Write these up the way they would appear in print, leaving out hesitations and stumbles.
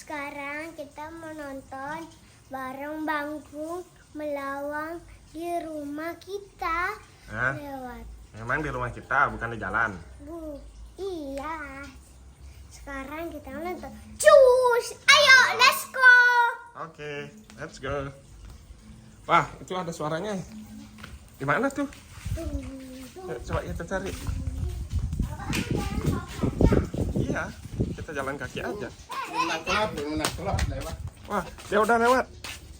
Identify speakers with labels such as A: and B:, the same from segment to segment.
A: Sekarang kita mau nonton bareng Bangkung melawang di rumah kita. Lewat.
B: Memang di rumah kita, bukan di jalan.
A: Iya. Sekarang kita nonton. Cus, ayo let's go.
B: Oke, let's go. Wah, itu ada suaranya. Di mana tuh? Coba kita cari. Iya, kita jalan kaki aja. Wah, dia udah lewat.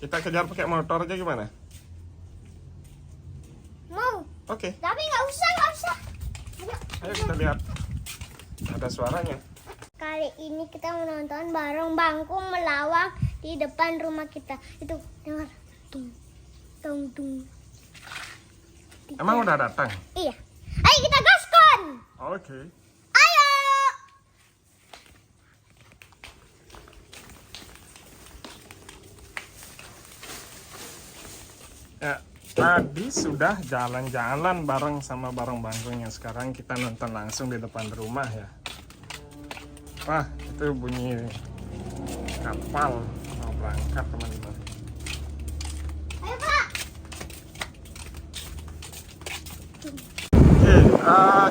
B: Kita kejar pakai motor aja gimana?
A: Mau.
B: Oke.
A: Tapi nggak usah.
B: Ayo kita lihat. Ada suaranya.
A: Kali ini kita menonton bareng Bangkung melawang di depan rumah kita. Itu dengar. Tung, tung, tung.
B: Emang udah datang?
A: Iya. Ayo kita gaskon.
B: Oke.
A: Ayo.
B: Ya, tadi sudah jalan-jalan bareng sama bareng Bangkungnya. Sekarang kita nonton langsung di depan rumah ya. Wah, itu bunyi kapal mau berangkat teman-teman.
A: Ayo Pak.
B: Oke,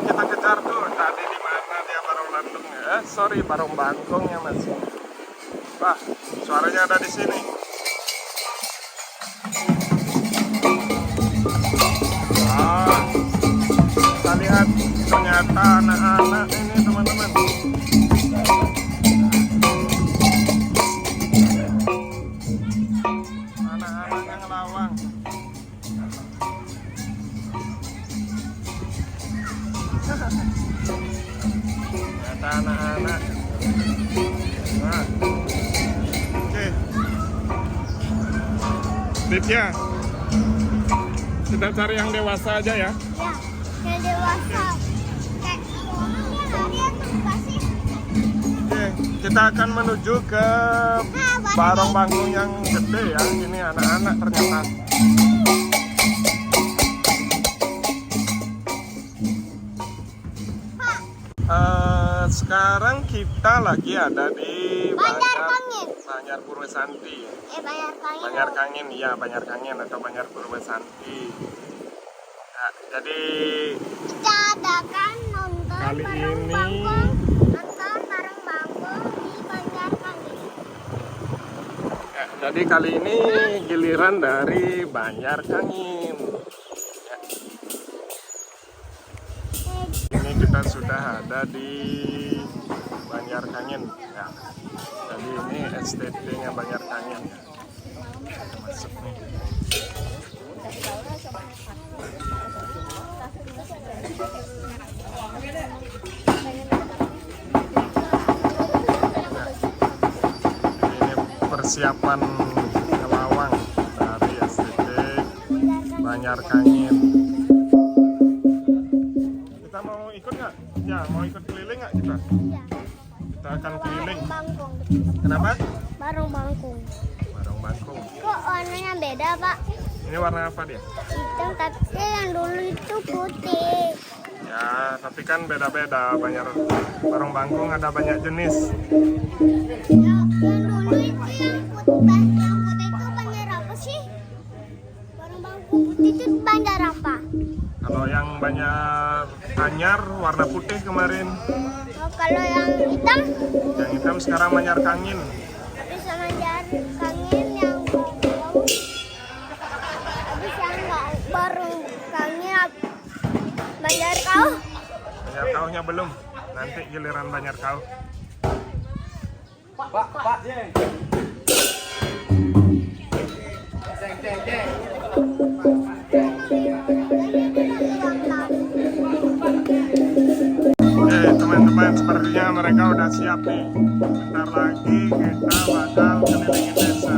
B: kita kejar tuh. Tadi di mana dia bareng Bandungnya? Sorry, bareng Bangkungnya masih. Wah, suaranya ada di sini. Kita lihat ternyata anak-anak ini teman-teman. Anak-anak yang ngelawang. Ternyata anak-anak. Nah. Oke. Ditya, kita cari yang dewasa aja ya.
A: Ya, yang dewasa. Kayak orangnya lari atau enggak sih?
B: Oke, kita akan menuju ke barong Bangkung yang gede ya. Ini anak-anak ternyata. Sekarang kita lagi ada di Banjar Purwesanti. Banjar Kangin, iya Banjar Kangin atau Banjar Purwesanti. Nah, jadi
A: Kita adakan nonton
B: kali
A: bareng
B: ini
A: Bangkung di Banjar Kangin.
B: ya, jadi kali ini giliran dari Banjar Kangin. Ya. Ini kita sudah ada di Banjar Kangin ya. Jadi ini STT-nya Banjar Kangin ya. Kita masuk nih. Ini persiapan ngelawang dari STT Banjar Kangin. Kita mau ikut nggak? Ya, mau ikut keliling nggak kita?
A: Ya.
B: Kita akan keliling.
A: Bangkung.
B: Kenapa?
A: Bareng Bangkung.
B: Barong Bangkung.
A: Kok warnanya beda, Pak?
B: Ini warna apa dia?
A: Hitam, tapi yang dulu itu putih.
B: Ya, tapi kan beda-beda. Barong Bangkung ada banyak jenis.
A: Yang dulu itu yang putih itu Banjar apa sih? Bareng Bangkung putih itu Banjar apa?
B: Kalau yang banyak anyar warna putih kemarin.
A: Oh, kalau yang hitam?
B: Yang hitam sekarang Banjar Kangin.
A: Habis Banjar Kangin yang bau. Habis yang nggak baru Kangin Banjar Kau.
B: Banjar Kaunya belum. Nanti giliran Banjar Kau.
C: Pak, Jeng. Jeng.
B: Teman-teman, sepertinya mereka udah siap nih. Bentar lagi kita bakal kelilingin desa.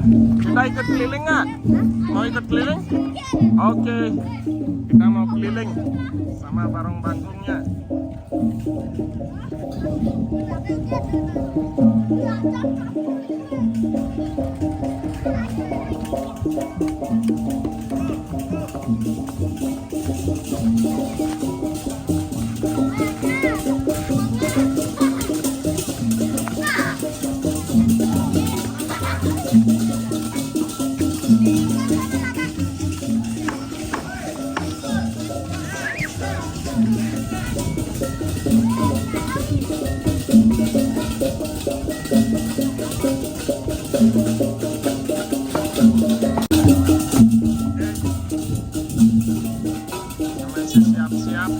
B: Kita ikut keliling nggak? Mau ikut keliling? Oke, kita mau keliling sama barong bangkungnya. Masih siap-siap.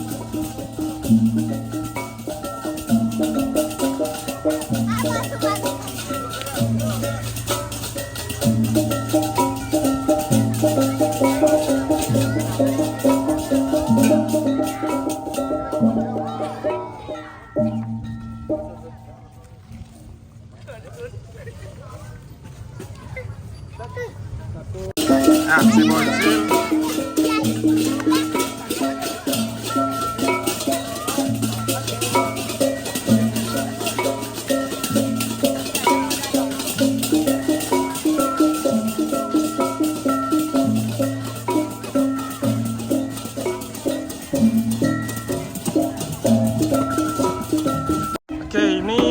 B: Nah, si Bocil. Oke, ini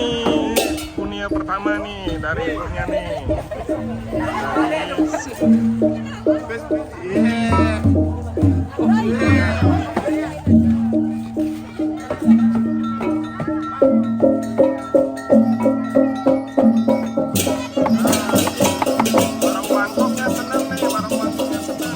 B: punya pertama nih dari ibunya nih. Barang bangkoknya seneng nih, barang bangkoknya seneng.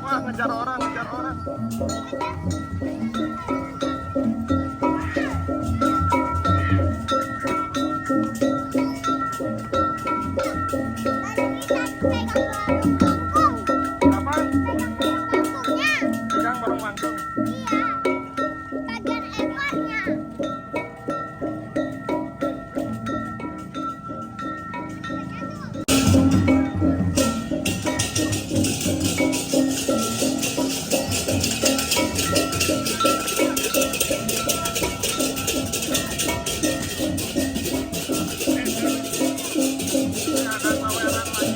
B: Wah, ngejar orang, ngejar orang. Apa? Pegang barang bangkong. Ada saweran lagi.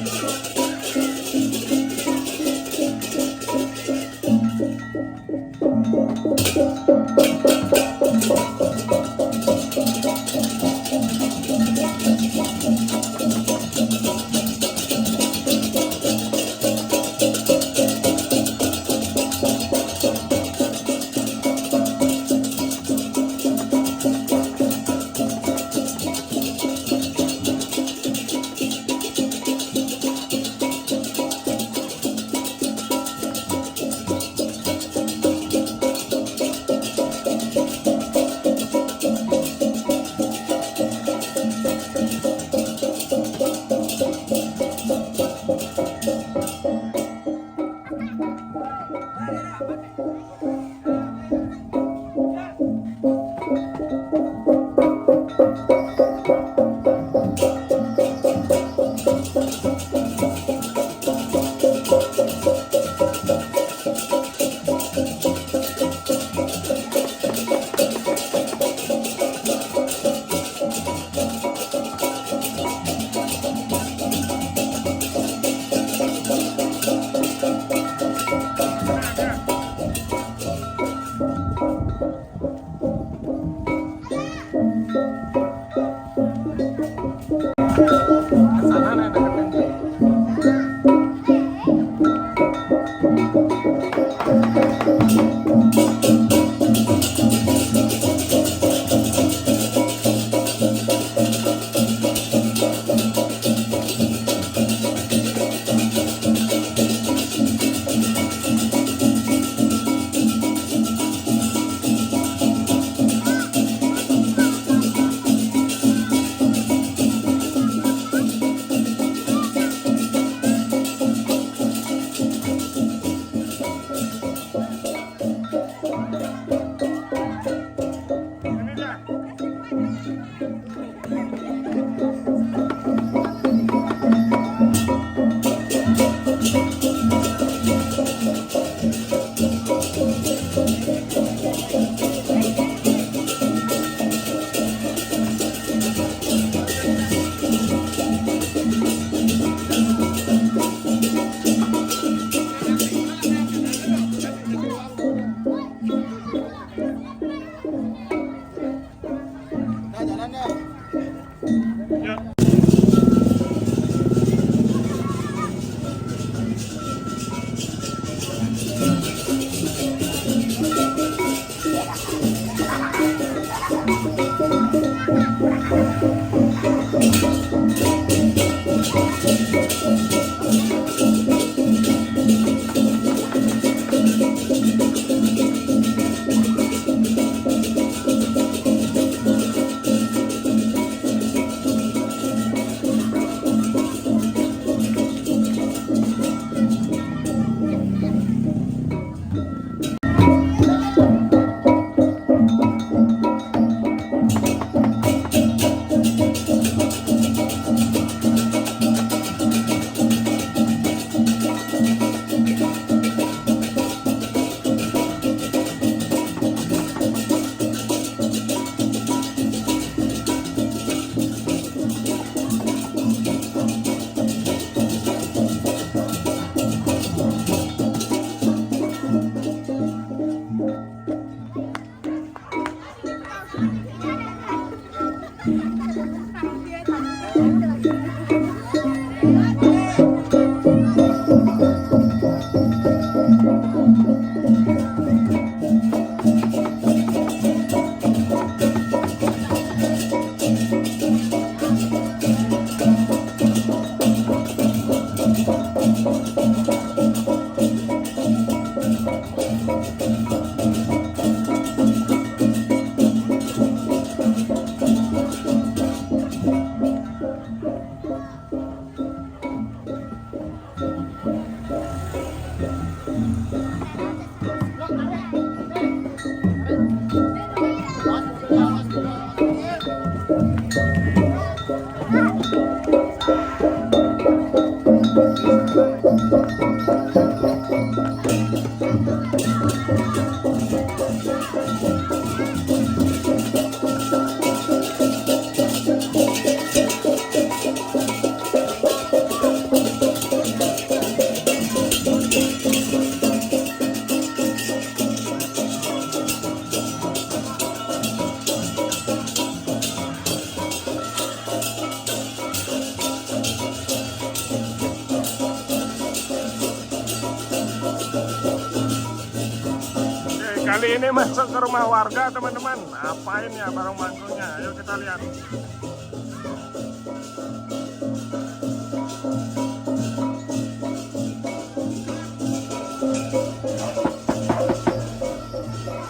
B: Kali ini masuk ke rumah warga teman-teman. Apain ya barang bangkunya? Ayo kita lihat.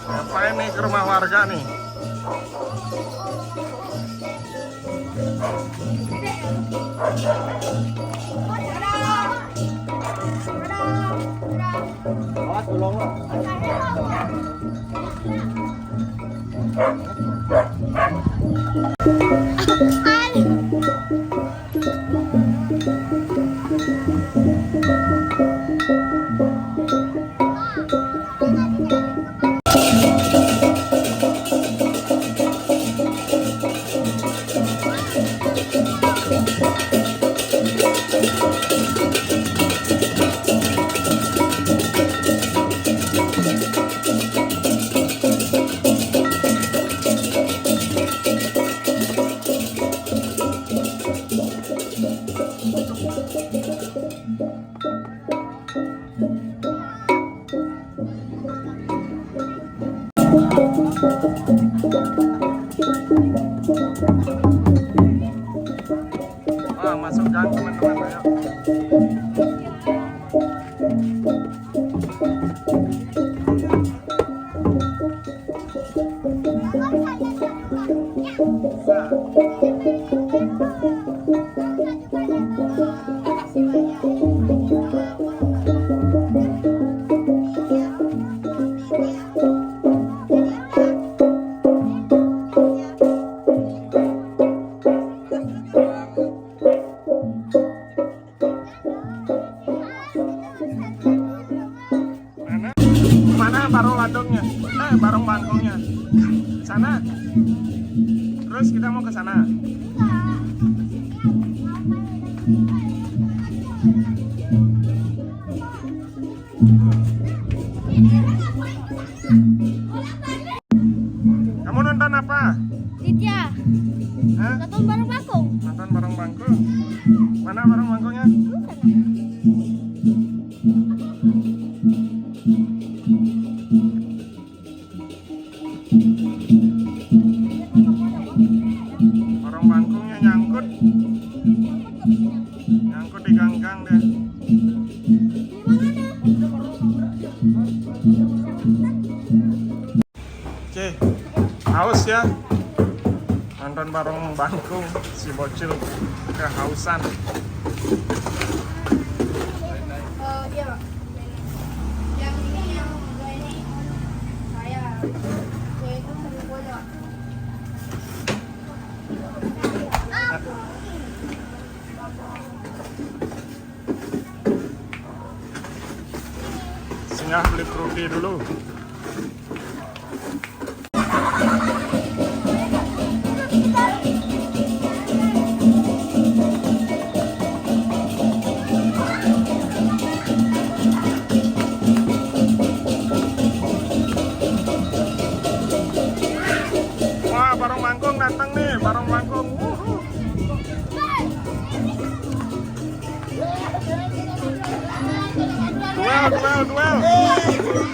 B: Apain nih ke rumah warga nih?
C: Awas belum lo. Wah, masuk gang teman-teman, ayo. Mana barong ladongnya? Barong bangkongnya. Sana. Terus kita mau ke sana. Kamu nonton apa?
A: Ditya,
B: Hah?
A: nonton bareng bangkong.
B: Nonton barong bangkong. Mana barong bangkongnya? Barong bangkongnya nyangkut di ganggang deh. Oke, haus ya nonton bareng bangkung, si bocil kehausan.
A: Iya, Pak. Yang ini yang enggak ini saya. Saya itu semuanya.
B: Singgah beli fruity dulu. Wah, barong bangkong datang nih, barong bangkong. Duel.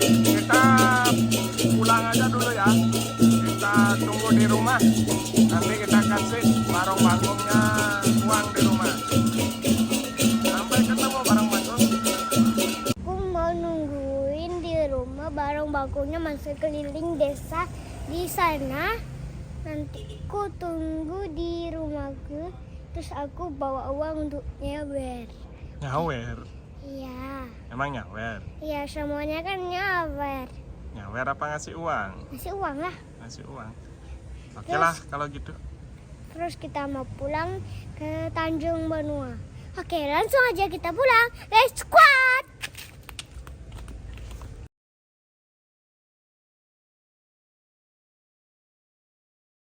C: Kita pulang aja dulu ya. Kita tunggu di rumah. Nanti kita kasih barong bangkongnya uang di rumah. Sampai ketemu barong bangkong.
A: Aku mau nungguin di rumah bareng bangkunya masih keliling desa di sana. Nanti aku tunggu di rumahku. Terus aku bawa uang untuk nyawer.
C: Nyawer.
A: Iya.
C: Emang nyawer?
A: Iya, semuanya kan nyawer.
C: Nyawer apa ngasih uang?
A: Ngasih uang lah.
C: Ngasih uang. Oke
A: Terus-
C: lah kalau gitu.
A: Terus kita mau pulang ke Tanjung Benua. Oke, langsung aja kita pulang. Let's squad!